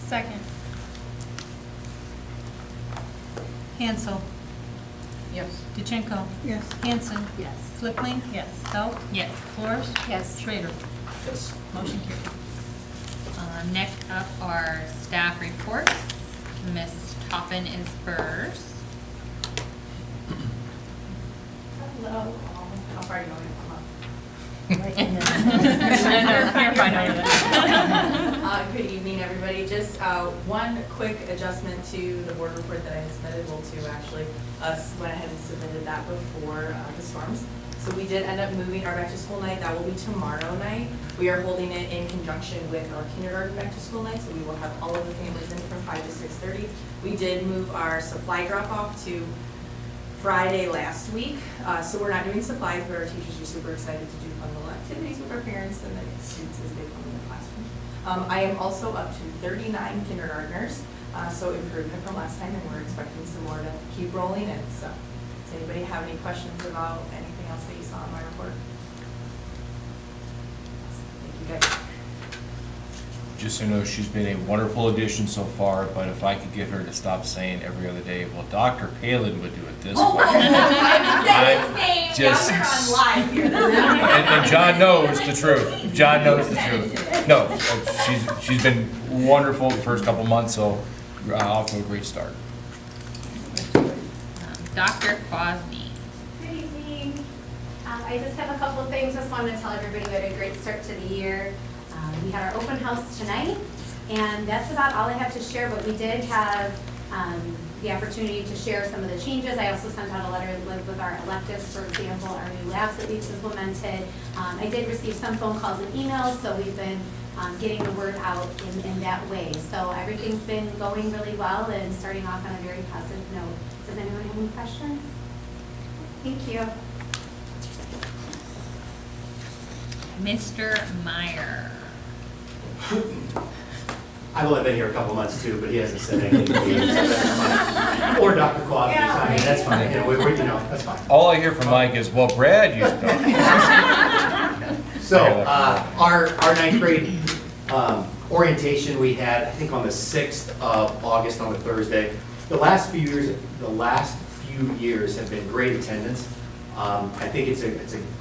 Second. Hansel. Yes. DeChenko. Yes. Hanson. Yes. Flickling. Yes. Hout. Yes. Flores. Yes. Schrader. Yes. Motion carried. Next up are staff reports. Ms. Toppin is first. Hello. How far are you going to come up? You're fine over there. Good evening, everybody. Just one quick adjustment to the board report that I had submitted. Well, to actually, us went ahead and submitted that before the storms. So we did end up moving our back to school night. That will be tomorrow night. We are holding it in conjunction with our kindergarten back to school night. So we will have all of the families in from 5 to 6:30. We did move our supply drop off to Friday last week. So we're not doing supplies, but our teachers are super excited to do fun little activities with our parents and the students as they come in the classroom. I am also up to 39 kindergartners, so improvement from last time, and we're expecting some more to keep rolling in. So does anybody have any questions about anything else that you saw in my report? Thank you guys. Just so you know, she's been a wonderful addition so far, but if I could get her to stop saying every other day, well, Dr. Palin would do it this way. I just- down there on live here. And John knows the truth. John knows the truth. No, she's been wonderful the first couple months, so off to a great start. Dr. Quasney. Good evening. I just have a couple of things. Just wanted to tell everybody we had a great start to the year. We had our open house tonight, and that's about all I have to share, but we did have the opportunity to share some of the changes. I also sent out a letter with our electives, for example, our new labs that we've implemented. I did receive some phone calls and emails, so we've been getting the word out in that way. So everything's been going really well and starting off on a very positive note. Does anyone have any questions? Thank you. Mr. Meyer. I've only been here a couple months too, but he hasn't said anything to me. So that's fine. Or Dr. Quad, I mean, that's fine. You know, that's fine. All I hear from Mike is, well, Brad used to. So, our ninth grade orientation we had, I think on the 6th of August on a Thursday. The last few years have been great attendance. I think it's a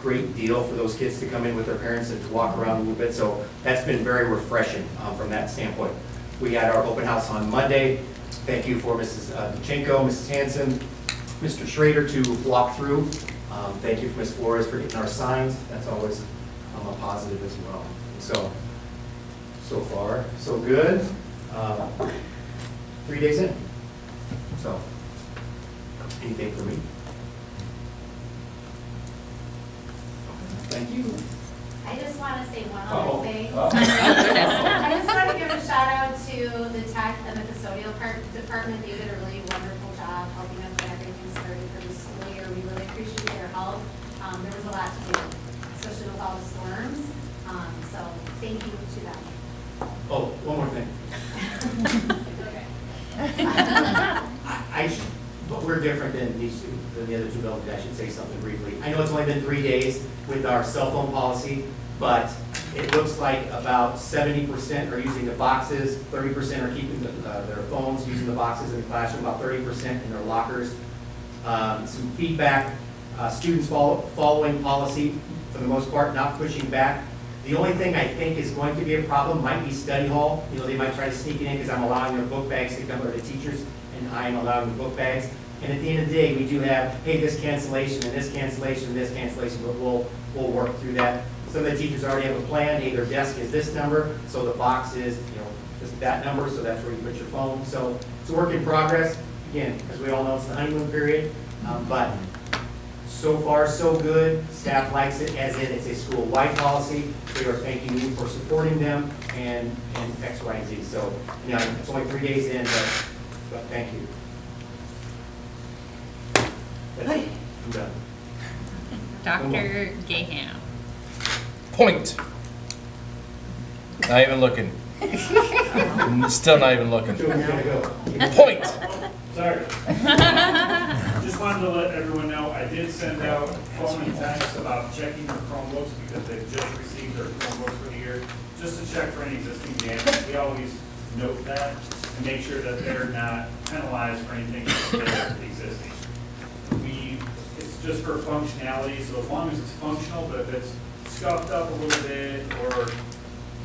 great deal for those kids to come in with their parents and to walk around a little bit. So that's been very refreshing from that standpoint. We had our open house on Monday. Thank you for Mrs. DeChenko, Mrs. Hanson, Mr. Schrader to walk through. Thank you for Ms. Flores for getting our signs. That's always a positive as well. So far, so good. 3 days in. So, anything for me? Thank you. I just want to say one other thing. Oh. I just want to give a shout out to the tech and the custodial department. They did a really wonderful job helping us get everything started for the school year. We really appreciate their help. There was a lot to do, especially with all the storms. So thank you to them. Oh, one more thing. But we're different than the other two buildings. I should say something briefly. I know it's only been 3 days with our cell phone policy, but it looks like about 70% are using the boxes, 30% are keeping their phones, using the boxes in the classroom, about 30% in their lockers. Some feedback, students following policy for the most part, not pushing back. The only thing I think is going to be a problem might be study hall. You know, they might try to sneak it in because I'm allowing their book bags to come, or the teachers, and I'm allowing the book bags. And at the end of the day, we do have, hey, this cancellation, and this cancellation, and this cancellation, but we'll work through that. Some of the teachers already have a plan. Hey, their desk is this number, so the box is, just that number, so that's where you put your phone. So it's a work in progress. Again, as we all know, it's the honeymoon period, but so far, so good. Staff likes it, as in it's a school-wide policy. They are thanking you for supporting them and X, Y, and Z. So, it's only 3 days in, but thank you. That's it. I'm done. Dr. Gaham. Point. Not even looking. Still not even looking. Joey's gonna go. Point. Sorry. Just wanted to let everyone know, I did send out phone and text about checking their Chromebooks because they've just received their Chromebooks for the year, just to check for any existing damages. We always note that and make sure that they're not penalized for anything that they're existing. It's just for functionality, so as long as it's functional, but if it's scuffed up a little bit or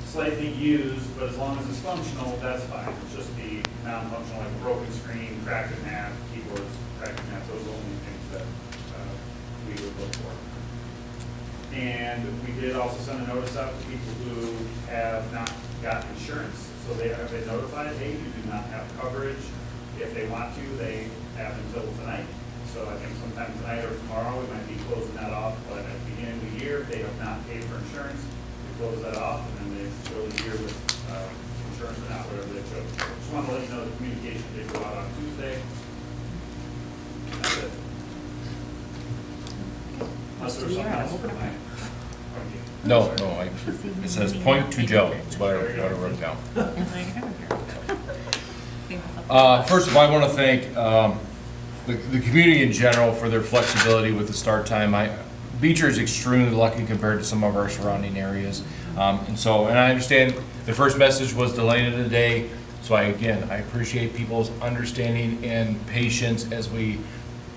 slightly used, but as long as it's functional, that's fine. It's just the non-functional, like broken screen, cracked in half, keyboards cracked in half, those are the only things that we would look for. And we did also send a notice out to people who have not got insurance. So they have been notified, hey, you do not have coverage. If they want to, they have until tonight. So I think sometime tonight or tomorrow, we might be closing that off. But at the beginning of the year, if they have not paid for insurance, we close that off, and then they go the year with insurance or not, whatever they chose. Just want to let you know the communication did go out on Tuesday. That's it. Unless there's something else for mine. No, it says point to Joe, that's what I wrote down. First of all, I want to thank the community in general for their flexibility with the start time. Beecher is extremely lucky compared to some of our surrounding areas. And I understand the first message was delayed a day, so I appreciate people's understanding and patience as we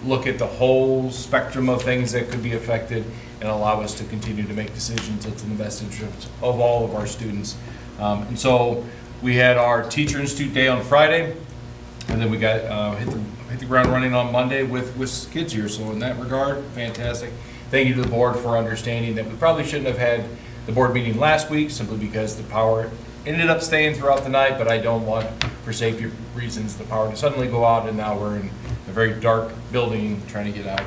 look at the whole spectrum of things that could be affected and allow us to continue to make decisions that's in the best interest of all of our students. And so we had our Teacher and Student Day on Friday, and then we got hit the ground running on Monday with kids here. So in that regard, fantastic. Thank you to the board for understanding that we probably shouldn't have had the board meeting last week simply because the power ended up staying throughout the night, but I don't want, for safety reasons, the power to suddenly go out, and now we're in a very dark building trying to get out.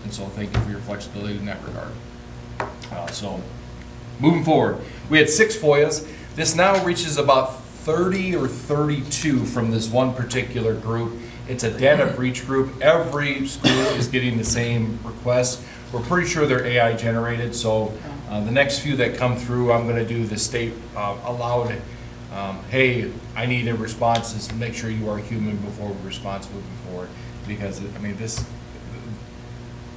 And so thank you for your flexibility in that regard. So moving forward, we had 6 FOIAs. This now reaches about 30 or 32 from this one particular group. It's a data breach group. Every school is getting the same request. We're pretty sure they're AI generated, so the next few that come through, I'm going to do the state allowed, hey, I need a response to make sure you are human before we respond moving forward. Because, I mean,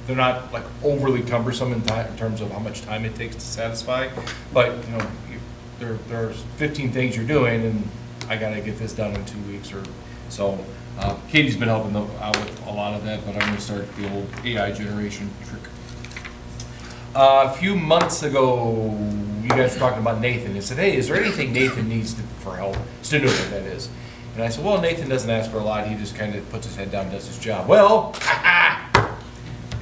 they're not like overly cumbersome in terms of how much time it takes to satisfy, but you know, there's 15 things you're doing, and I got to get this done in 2 weeks or so. Katie's been helping out with a lot of that, but I'm going to start the old AI generation trick. A few months ago, you guys were talking about Nathan. And said, hey, is there anything Nathan needs for help? Student, that is. And I said, well, Nathan doesn't ask for a lot. He just kind of puts his head down and does his job. Well,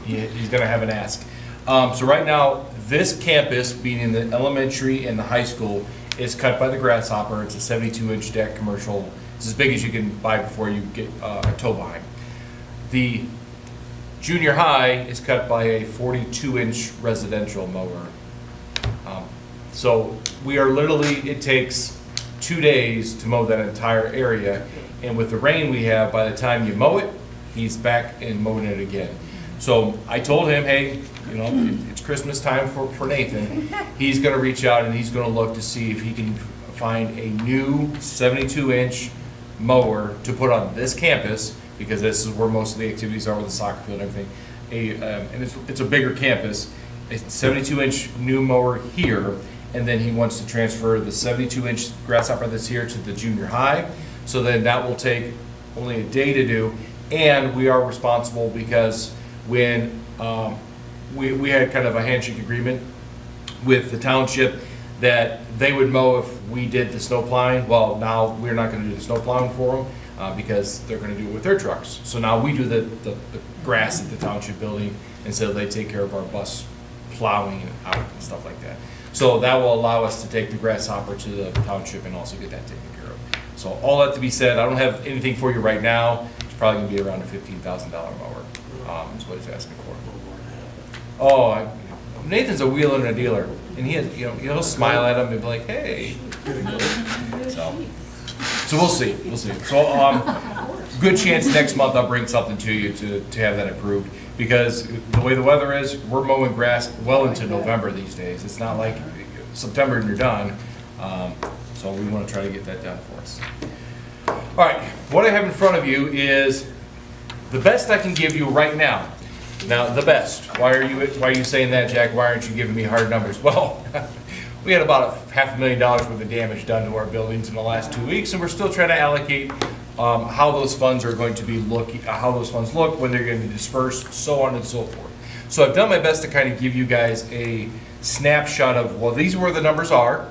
he's going to have an ask. So right now, this campus, being in the elementary and the high school, is cut by the grasshopper. It's a 72-inch deck commercial. It's as big as you can buy before you get a tow behind. The junior high is cut by a 42-inch residential mower. So we are literally, it takes 2 days to mow that entire area. And with the rain we have, by the time you mow it, he's back and mowing it again. So I told him, hey, you know, it's Christmas time for Nathan. He's going to reach out and he's going to look to see if he can find a new 72-inch mower to put on this campus, because this is where most of the activities are with the soccer field and everything. And it's a bigger campus. A 72-inch new mower here, and then he wants to transfer the 72-inch grasshopper that's here to the junior high. So then that will take only a day to do, and we are responsible because when we had kind of a handshake agreement with the township that they would mow if we did the snow plowing. Well, now we're not going to do the snow plowing for them because they're going to do it with their trucks. So now we do the grass at the township building, and so they take care of our bus plowing out and stuff like that. So that will allow us to take the grasshopper to the township and also get that taken care of. So all that to be said, I don't have anything for you right now. It's probably going to be around a $15,000 mower. Is what he's asking for. Oh, Nathan's a wheeler and a dealer, and he has, you know, he'll smile at him and be like, "Hey." So we'll see. So good chance next month I'll bring something to you to have that approved, because the way the weather is, we're mowing grass well into November these days. It's not like September and you're done. So we want to try to get that done for us. All right, what I have in front of you is the best I can give you right now. Now, the best. Why are you saying that, Jack? Why aren't you giving me hard numbers? Well, we had about $500,000 worth of damage done to our buildings in the last 2 weeks, and we're still trying to allocate how those funds are going to be how those funds look, when they're going to be dispersed, so on and so forth. So I've done my best to kind of give you guys a snapshot of, well, these are where the numbers are.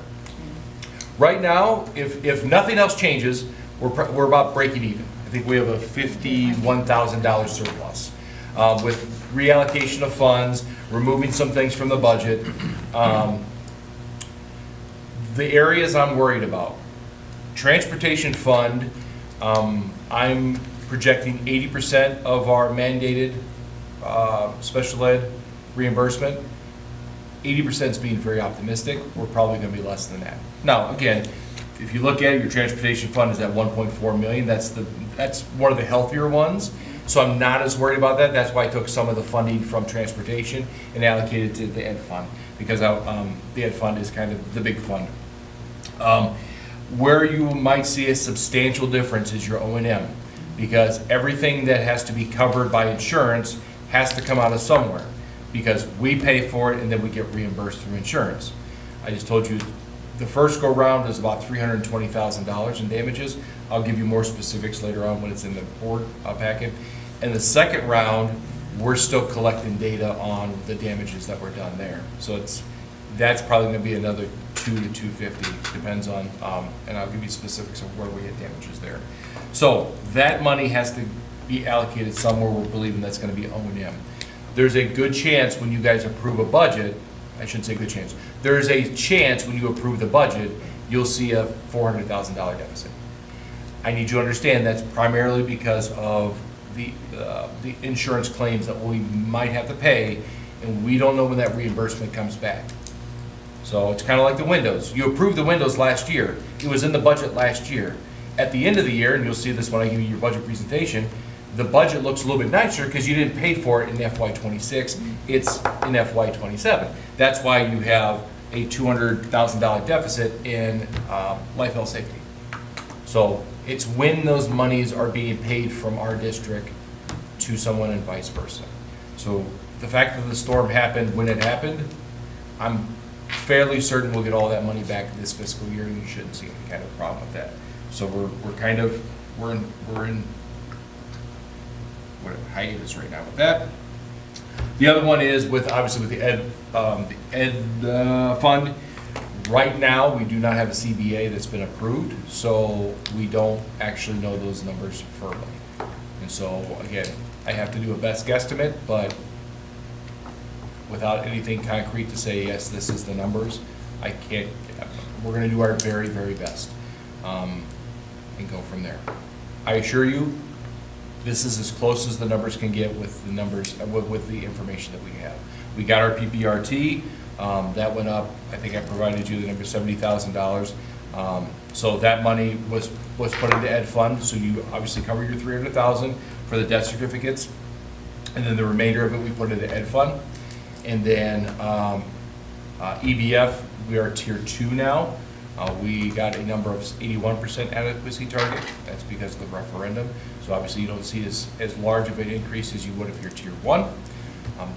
Right now, if nothing else changes, we're about breaking even. I think we have a $51,000 surplus. With reallocation of funds, removing some things from the budget. The areas I'm worried about. Transportation fund, I'm projecting 80% of our mandated special ed reimbursement. 80% is being very optimistic. We're probably going to be less than that. Now, again, if you look at it, your transportation fund is at 1.4 million. That's one of the healthier ones. So I'm not as worried about that. That's why I took some of the funding from transportation and allocated it to the ed fund, because the ed fund is kind of the big fund. Where you might see a substantial difference is your O&M, because everything that has to be covered by insurance has to come out of somewhere, because we pay for it and then we get reimbursed through insurance. I just told you the first go round is about $320,000 in damages. I'll give you more specifics later on when it's in the board packet. And the second round, we're still collecting data on the damages that were done there. So that's probably going to be another 2 to 250, depends on, and I'll give you specifics of where we get damages there. So that money has to be allocated somewhere. We're believing that's going to be O&M. There's a good chance when you guys approve a budget, I shouldn't say good chance, there is a chance when you approve the budget, you'll see a $400,000 deficit. I need you to understand that's primarily because of the insurance claims that we might have to pay, and we don't know when that reimbursement comes back. So it's kind of like the windows. You approved the windows last year. It was in the budget last year. At the end of the year, and you'll see this when I give you your budget presentation, the budget looks a little bit nicer because you didn't pay for it in FY26. It's in FY27. That's why you have a $200,000 deficit in life, health, safety. So it's when those monies are being paid from our district to someone and vice versa. So the fact that the storm happened when it happened, I'm fairly certain we'll get all that money back this fiscal year, and you shouldn't see any kind of problem with that. So we're in what hiatus right now with that. The other one is obviously with the ed fund. Right now, we do not have a CBA that's been approved, so we don't actually know those numbers firmly. And so, again, I have to do a best guesstimate, but without anything concrete to say, yes, this is the numbers, I can't. We're going to do our very, very best and go from there. I assure you, this is as close as the numbers can get with the numbers, with the information that we have. We got our PPRT. That went up. I think I provided you the number $70,000. So that money was put into ed fund. So you obviously cover your $300,000 for the debt certificates, and then the remainder of it we put into ed fund. And then EBF, we are tier 2 now. We got a number of 81% adequacy target. That's because of the referendum. So obviously you don't see as large of an increase as you would if you're tier 1.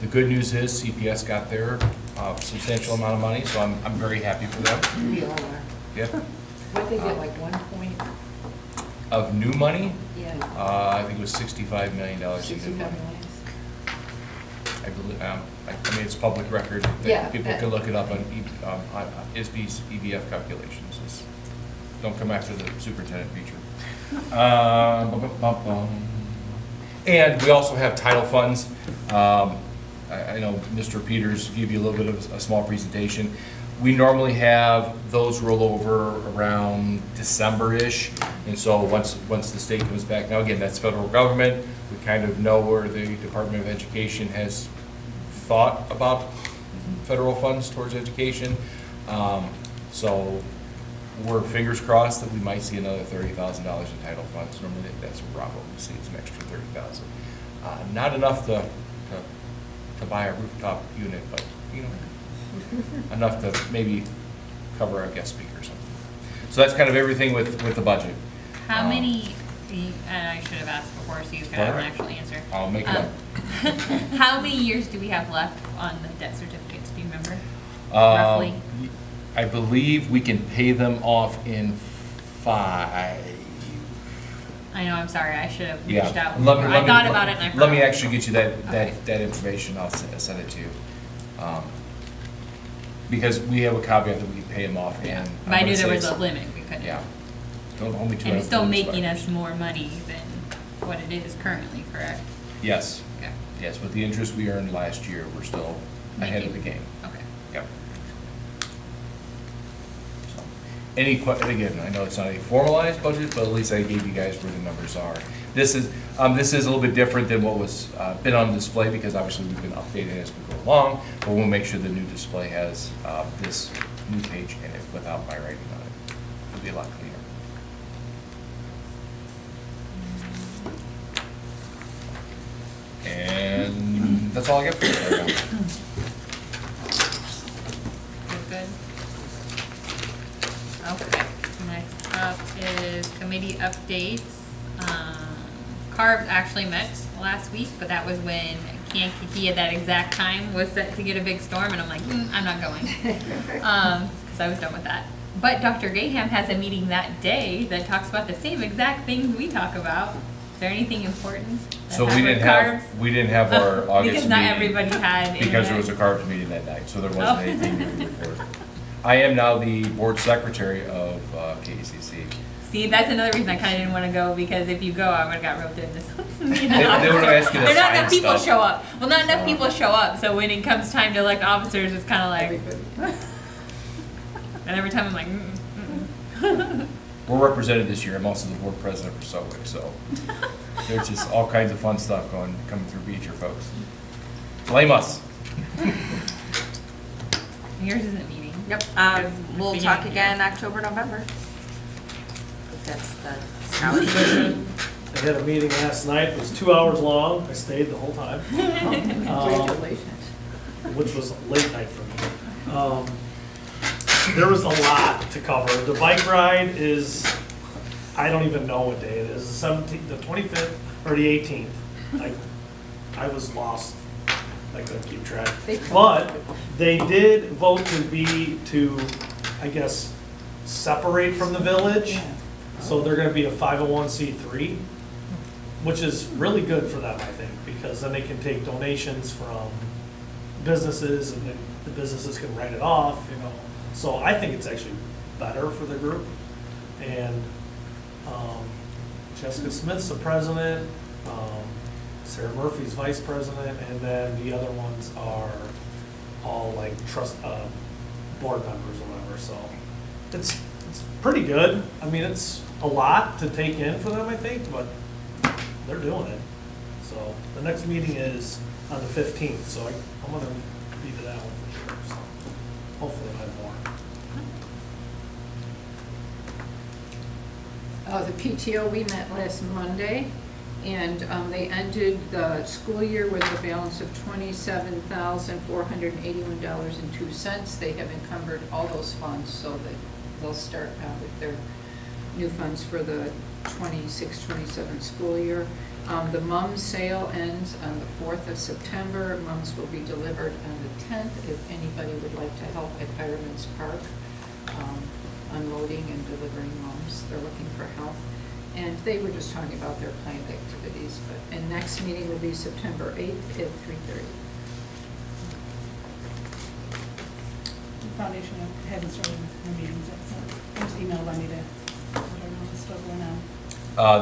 The good news is CPS got their substantial amount of money, so I'm very happy for them. We all are. Yeah. What they get, like 1 point? Of new money, Yeah. I think it was $65 million in new 65 money. million. I believe, I mean, it's public record. Yeah, People can look it up on ISB's EBF calculations. Don't come after the superintendent Beecher. And we also have title funds. I know Mr. Peters gave you a little bit of a small presentation. We normally have those roll over around December-ish, and so once the state comes back, now again, that's federal government. We kind of know where the Department of Education has thought about federal funds towards education. So we're fingers crossed that we might see another $30,000 in title funds. Normally that's around what we see, is an extra $30,000. Not enough to buy a rooftop unit, but you know, enough to maybe cover a guest speaker or something. So that's kind of everything with the budget. How many And I should have asked before, so you could have an Alright. actual answer. I'll make it up. How many years do we have left on the debt certificates, do you remember? Roughly? I believe we can pay them off in 5. I know, I'm sorry, I should have Yeah. reached out. Let me- before. let I me- thought about it and I forgot. Let me actually get you that Okay. information, I'll send it to you. Because we have a caveat that we can pay them off and. But I knew there was a limit, we couldn't. Yeah. Don't hold me to it. And it's still making us more money than what it is currently, correct? Yes, Okay. yes, with the interest we earned last year, we're still ahead of the game. Okay. Yep. So, again, I know it's not a formalized budget, but at least I gave you guys where the numbers are. This is a little bit different than what was been on display, because obviously we've been updating as we go along, but we'll make sure the new display has this new page in it without my writing on it. It'll be a lot cleaner. And that's all I got for you right now. Good. Okay, next up is committee updates. Carb actually met last week, but that was when Kankakee at that exact time was set to get a big storm, and I'm like, I'm not going. Because I was done with that. But Dr. Gaham has a meeting that day that talks about the same exact things we talk about. Is there anything important? that So we happened didn't with we didn't have our carbs? August Because not meeting everybody had. because there internet. was a carbs meeting that night, so there wasn't Oh. anything to report. I am now the board secretary of KECC. See, that's another reason I kind of didn't want to go, because if you go, I would have got roped in this. They would've asked you to There not sign enough people stuff. show up. Well, not enough people show up, so when it comes time to elect officers, it's kind of like, Everybody. and every time I'm like, We're represented this year. I'm also the board president for Subway, so there's just all kinds of fun stuff coming through Beecher, folks. Blame us. Yours isn't meeting. Yep, we'll Beginning talk of the again year. October, November. That's the I had a meeting last night, it was 2 hours long, I stayed the whole time, Congratulations. which was a late night for me. There was a lot to cover. The bike ride is, I don't even know what day it is, the 17th, the 25th, or the 18th. I was lost, I couldn't keep track. But they did vote to, I guess, separate from the village. So they're gonna be a 501c3, which is really good for them, I think, because then they can take donations from businesses and then the businesses can write it off, you know. So I think it's actually better for the group. And Jessica Smith's the president, Sarah Murphy's vice president, and then the other ones are all like board members or whatever, so it's pretty good. I mean, it's a lot to take in for them, I think, but they're doing it. So the next meeting is on the 15th, so I'm gonna be to that one for sure, so hopefully I'll have more. The PTO, we met last Monday, and they ended the school year with a balance of $27,481.02. They have encumbered all those funds, so that they'll start with their new funds for the 26-27 school year. The mums sale ends on the 4th of September. Mums will be delivered on the 10th if anybody would like to help at Fireman's Park, unloading and delivering mums. They're looking for help. And they were just talking about their planned activities. And next meeting will be September 8th at 3:30. The foundation hasn't started their meetings yet, so I just emailed Anita. I don't know if it's still going on.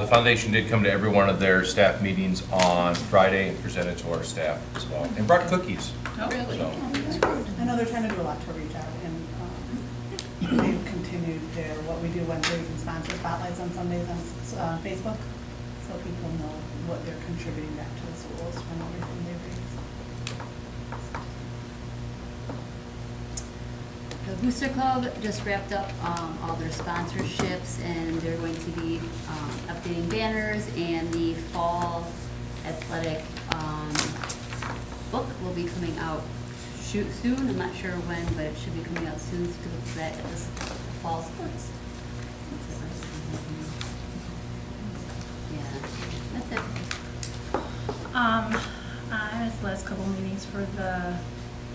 The foundation did come to every one of their staff meetings on Friday and presented to our staff as well, and brought cookies. Oh, Really? So, I know they're trying to do a lot to reach out, and they've continued their, what we do Wednesdays and sponsor spotlights on Sundays on Facebook, so people know what they're contributing back to the schools from everything they raise. The Booster Club just wrapped up all their sponsorships, and they're going to be updating banners, and the fall athletic book will be coming out soon. I'm not sure when, but it should be coming out soon to look for that at this fall sports. things for the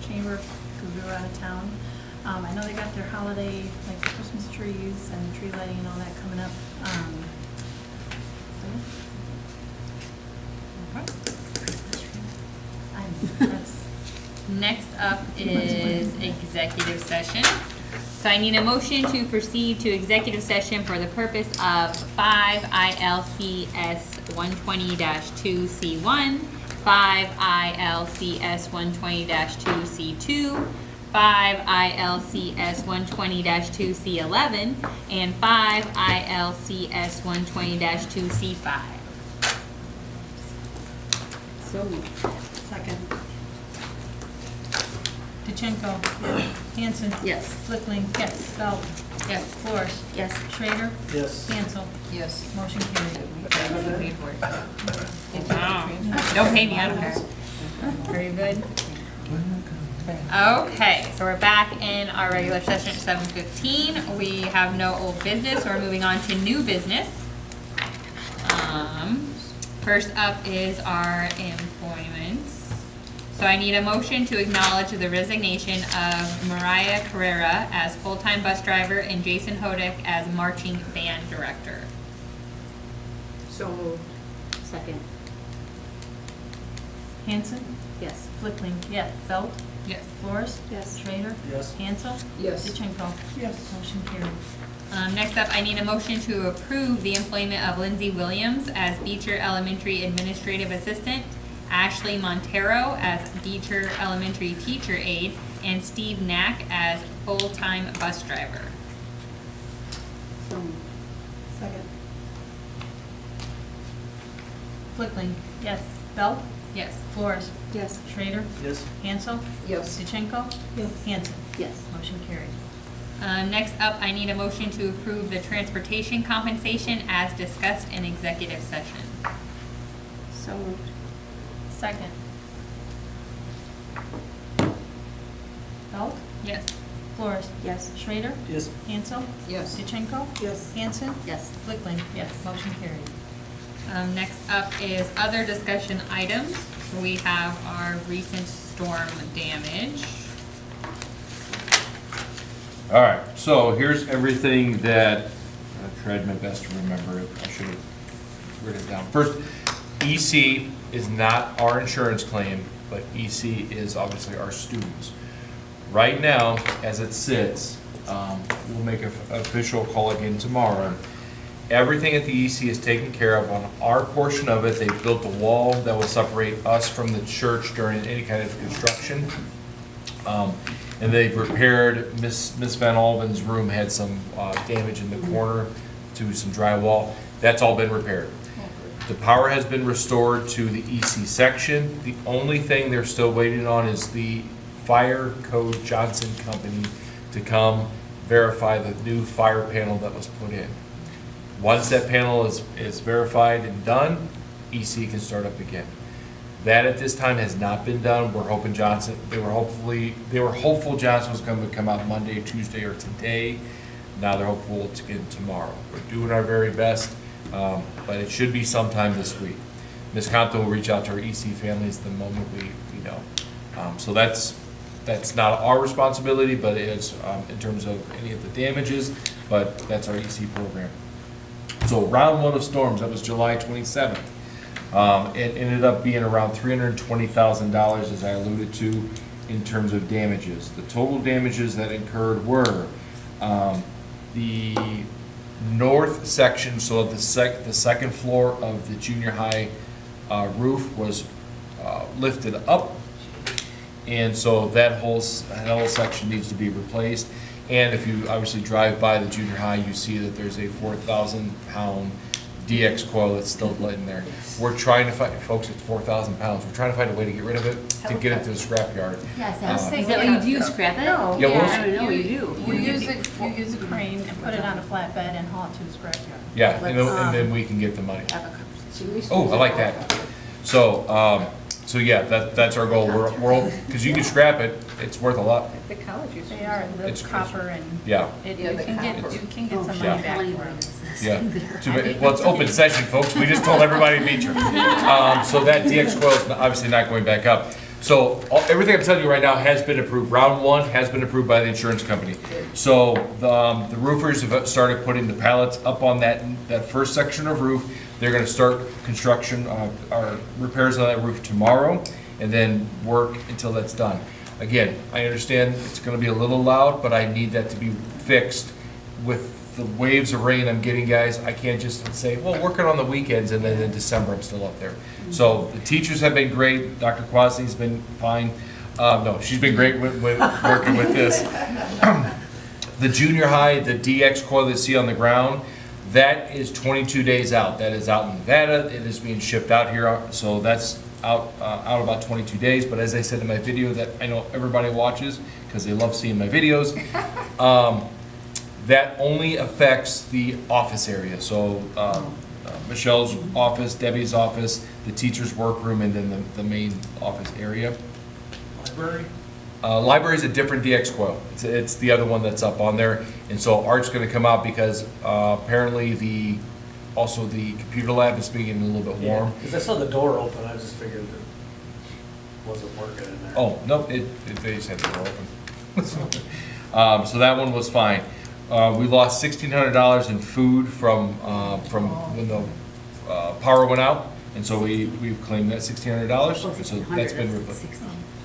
chamber, because we were out of town. I know they got their holiday, like the Christmas trees and tree lighting and all that coming up. That's Next up is executive session. So I need a motion to proceed to executive session for the purpose of 5 ILCS 120-2C1, 5 ILCS 120-2C2, 5 ILCS 120-2C11, and 5 ILCS 120-2C5. So moved. Second. DeChenko. Hanson. Yes. Flickling. Yes. Belt. Yes. Flores. Yes. Schrader. Yes. Hansel. Yes. Motion carried. Paid for it. Wow. Don't pay me, I don't care. Very good. Okay, so we're back in our regular session at 7:15. We have no old business, so we're moving on to new business. First up is our employments. So I need a motion to acknowledge the resignation of Mariah Carrera as full-time bus driver and Jason Hodick as marching band director. So moved. Second. Hanson. Yes. Flickling. Yes. Belt. Yes. Flores. Yes. Schrader. Yes. Hansel. Yes. DeChenko. Yes. Motion carried. Next up, I need a motion to approve the employment of Lindsay Williams as Beecher Elementary Administrative Assistant, Ashley Montero as Beecher Elementary Teacher Aide, and Steve Knack as full-time bus driver. So moved. Second. Flickling. Yes. Belt. Yes. Flores. Yes. Schrader. Yes. Hansel. Yes. DeChenko. Yes. Hanson. Yes. Motion carried. Next up, I need a motion to approve the transportation compensation as discussed in executive session. So moved. Second. Belt. Yes. Flores. Yes. Schrader. Yes. Hansel. Yes. DeChenko. Yes. Hanson. Yes. Flickling. Yes. Motion carried. Next up is other discussion items. We have our recent storm damage. All right, so here's everything that, I tried my best to remember it, I should have written it down. First, EC is not our insurance claim, but EC is obviously our students. Right now, as it sits, we'll make an official call again tomorrow. Everything at the EC is taken care of on our portion of it. They built a wall that will separate us from the church during any kind of construction. And they've repaired, Miss Van Alven's room had some damage in the corner to some drywall. That's all been repaired. The power has been restored to the EC section. The only thing they're still waiting on is the Fire Code Johnson Company to come verify the new fire panel that was put in. Once that panel is verified and done, EC can start up again. That at this time has not been done. We're hoping Johnson, they were hopeful Johnson was going to come out Monday, Tuesday, or today. Now they're hopeful to get it tomorrow. We're doing our very best, but it should be sometime this week. Ms. Compton will reach out to our EC families the moment we know. So that's not our responsibility, but it is in terms of any of the damages, but that's our EC program. So round one of storms, that was July 27th. It ended up being around $320,000, as I alluded to, in terms of damages. The total damages that incurred were the north section, so the second floor of the junior high roof was lifted up, and so that whole section needs to be replaced. And if you obviously drive by the junior high, you see that there's a 4,000-pound DX coil that's still in there. We're trying to find, folks, it's 4,000 pounds. We're trying to find a way to get rid of it, to get it to the scrapyard. Yes, Is that what you do, scrap it? No. Yeah, I don't know, you do. You use a crane and put it on a flatbed and haul it to the scrapyard. Yeah, and then we can get the money. Have a conversation. Oh, I like that. So yeah, that's our goal. We're because you can scrap it, it's worth a lot. The college used to. They are It's- copper and Yeah, you Yeah, the can get copper. some Oh, money how back many for it. words? yeah. Well, it's open session, folks. We just told everybody to Beecher. So that DX coil is obviously not going back up. So everything I'm telling you right now has been approved. Round one has been approved by the insurance company. So the roofers have started putting the pallets up on that first section of roof. They're gonna start construction, or repairs on that roof tomorrow, and then work until that's done. Again, I understand it's gonna be a little loud, but I need that to be fixed. With the waves of rain I'm getting, guys, I can't just say, well, working on the weekends, and then in December I'm still up there. So the teachers have been great. Dr. Quasi's been fine. No, she's been great with working with this. The junior high, the DX coil that you see on the ground, that is 22 days out. That is out in Nevada. It is being shipped out here, so that's out about 22 days. But as I said in my video that I know everybody watches because they love seeing my videos, that only affects the office area. So Michelle's office, Debbie's office, the teacher's workroom, and then the main office area. Library? Library is a different DX coil. It's the other one that's up on there. And so Art's gonna come out because apparently also the computer lab is being a little bit warm. Because I saw the door open, I just figured it wasn't working in there. Oh, no, they just had the door open. So that one was fine. We lost $1,600 in food from when the power went out. And so we've claimed that $1,600. So that's been replaced.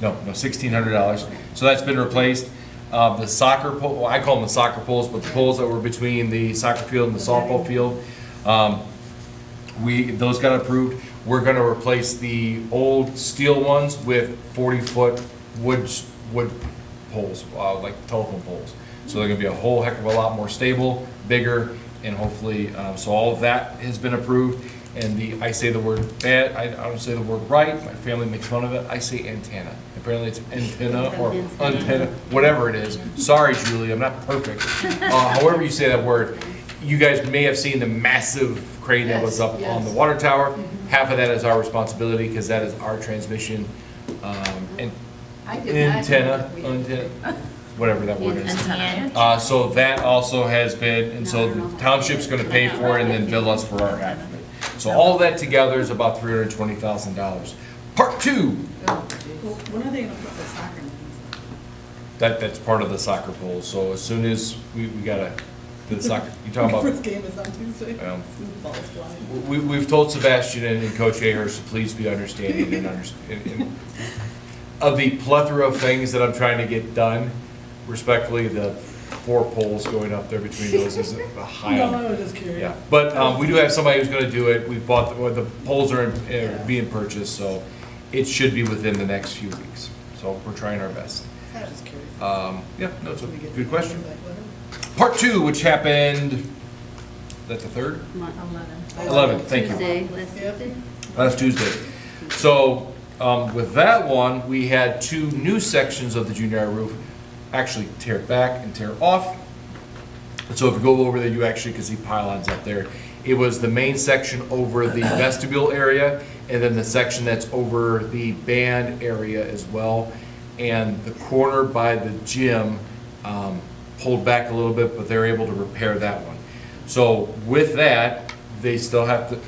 No, $1,600. So that's been replaced. The soccer pole, well, I call them the soccer poles, but the poles that were between the soccer field and the softball field, those got approved. We're gonna replace the old steel ones with 40-foot wood poles, like telephone poles. So they're gonna be a whole heck of a lot more stable, bigger, and hopefully, so all of that has been approved. And I say the word bad, I don't say the word right, my family makes fun of it, I say antenna. Apparently it's antenna or antenna, whatever it is. Sorry, Julie, I'm not perfect. However you say that word, you guys may have seen the massive crane that was up on the water tower. Half of that is our responsibility because that is our transmission and antenna, whatever that word is. So that also has been, and so the township's gonna pay for it and then bill us for our half of it. So all that together is about $320,000. Part two. When are they gonna put the soccer nets? That's part of the soccer pool. So as soon as we gotta, the soccer, you talking about? First game is on Tuesday. Smooth balls flying. We've told Sebastian and Coach Ahers to please be understanding and of the plethora of things that I'm trying to get done, respectfully, the 4 poles going up there between those is a high. No, I was just curious. Yeah, but we do have somebody who's gonna do it. We bought, the poles are being purchased, so it should be within the next few weeks. So we're trying our best. I was just curious. Yeah, no, it's a good question. Part 2, which happened, is that the 3rd? 11th, thank you. Tuesday, last Tuesday. Last Tuesday. So with that one, we had 2 new sections of the junior high roof actually tear back and tear off. So if you go over there, you actually can see pylons up there. It was the main section over the vestibule area, and then the section that's over the band area as well. And the corner by the gym pulled back a little bit, but they're able to repair that one. So with that, they still have to,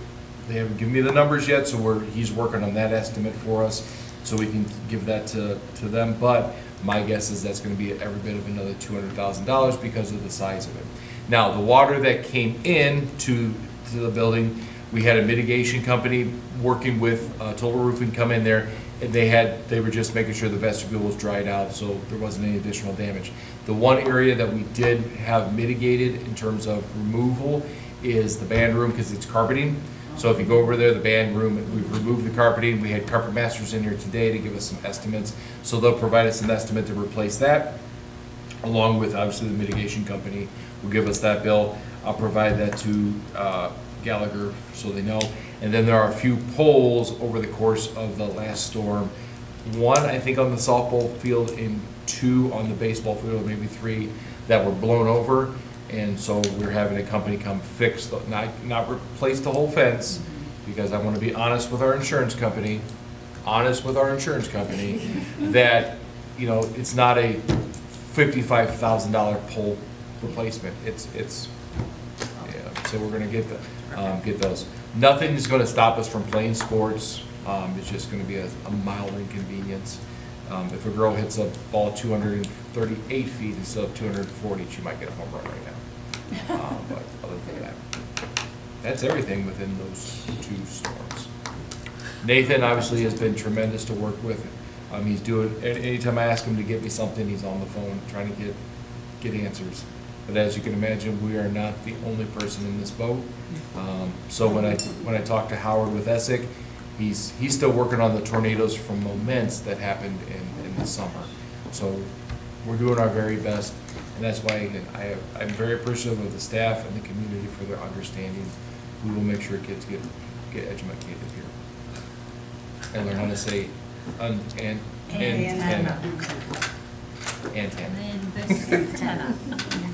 they haven't given me the numbers yet, so he's working on that estimate for us, so we can give that to them. But my guess is that's gonna be every bit of another $200,000 because of the size of it. Now, the water that came in to the building, we had a mitigation company working with Total Roofing come in there, and they were just making sure the vestibule was dried out, so there wasn't any additional damage. The one area that we did have mitigated in terms of removal is the band room, because it's carpeting. So if you go over there, the band room, we've removed the carpeting. We had carpet masters in here today to give us some estimates. So they'll provide us an estimate to replace that, along with obviously the mitigation company will give us that bill. I'll provide that to Gallagher so they know. And then there are a few poles over the course of the last storm. 1, I think, on the softball field, and 2 on the baseball field, maybe 3 that were blown over. And so we're having a company come fix, not replace the whole fence, because I want to be honest with our insurance company, that, you know, it's not a $55,000 pole replacement. It's yeah. So we're going to get those. Nothing is going to stop us from playing sports, It's just gonna be a mild inconvenience. If a girl hits a ball 238 feet instead of 240, she might get a home run right now. But other than that, that's everything within those 2 storms. Nathan obviously has been tremendous to work with. He's doing, anytime I ask him to get me something, he's on the phone trying to get answers. But as you can imagine, we are not the only person in this boat. So when I talked to Howard with Essex, he's still working on the tornadoes from Moments that happened in the summer. So we're doing our very best, and that's why, again, I'm very appreciative of the staff and the community for their understanding. We will make sure kids get educated here and learn how to say antenna. And then this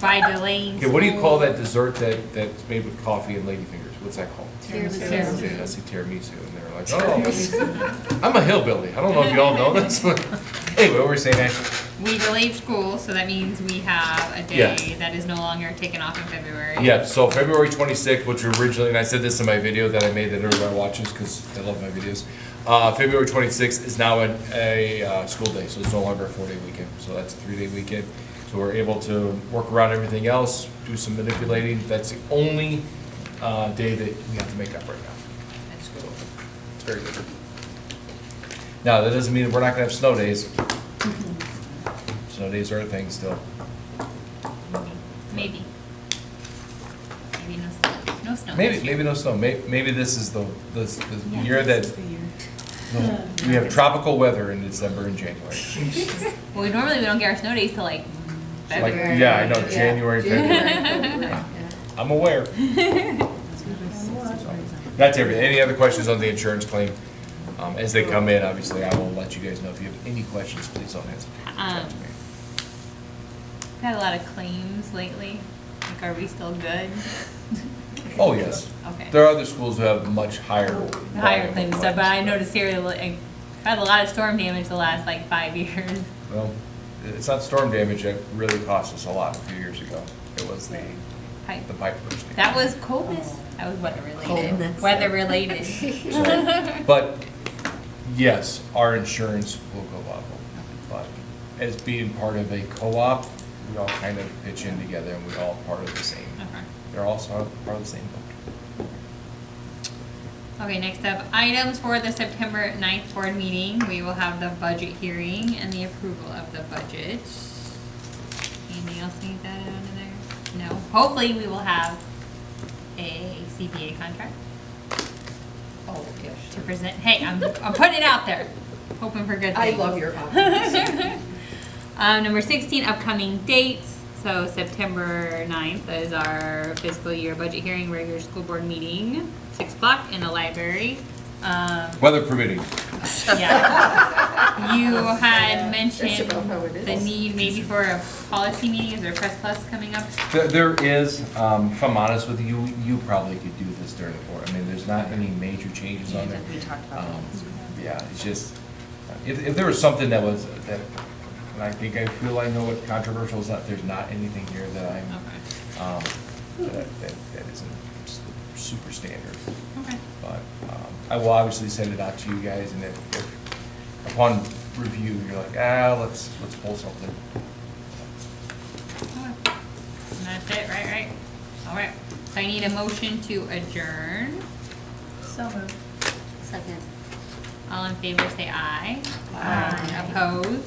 by delaying. Okay, what do you school- call that dessert that's made with coffee and ladyfingers? What's that called? Tiramisu. I see tiramisu, and they're like, oh, I'm a hillbilly. I don't know if you all know this, but anyway, what were you saying, Ashley? We delayed school, so that means we have a Yeah. day that is no longer taken off in February. Yeah, so February 26th, which originally, and I said this in my video that I made that everybody watches because I love my videos. February 26th is now a school day, so it's no longer a 4-day weekend. So that's a 3-day weekend. So we're able to work around everything else, do some manipulating. That's the only day that we have to make up right now. That's good. It's very good. Now, that doesn't mean that we're not gonna have snow days. Snow days are a thing still. Maybe. Maybe no snow. No snow. Maybe, this year. maybe no snow. Maybe this is the year that This is the year. we have tropical weather in December and January. Well, we don't get our snow days till like Like, February. yeah, I know, January, February. February. I'm aware. That's everything. Any other questions on the insurance claim? As they come in, obviously, I will let you guys know. If you have any questions, please don't hesitate to reach out to me. We've had a lot of claims lately. Like, are we still good? Oh, yes. Okay. There are other schools who have much higher. Higher volume claims of stuff, but I claims. noticed here, like, I've had a lot of storm damage the last like 5 years. Well, it's not storm damage that really cost us a lot a few years ago. It was the Pipe. pipe bursting. That was coldness. That was weather related. Coldness. Weather related. So, but yes, our insurance will go up. But as being part of a co-op, we all kind of pitch in together and we're all part of the same. Okay. They're also part of the same boat. Okay, next up, items for the September 9th board meeting. We will have the budget hearing and the approval of the budget. Anything else need that under there? No. Hopefully, we will have a CPA contract Oh, yeah, to sure. present. Hey, I'm putting it out there. Hoping for good I things. love your comments. Number 16, upcoming dates. So September 9th is our fiscal year budget hearing, regular school board meeting, 6 o'clock in the library. Weather permitting. Yeah. You had That's mentioned about how it the is. need maybe for a policy meeting. Is there Press Plus coming up? There is, if I'm honest with you, you probably could do this during the board. I mean, there's not any major changes on there. We talked about Um, that. Yeah, it's just, if there was something that was, that, and I think I feel I know what controversial is, that there's not anything here that I'm, Okay. that isn't super standard. Okay. But I will obviously send it out to you guys, and if upon review, you're like, let's pull something. Okay. And that's it, right? All right. So I need a motion to adjourn. So moved. Second. All in favor, say aye. Aye. Opposed?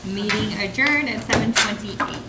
Meeting adjourned at 7:28.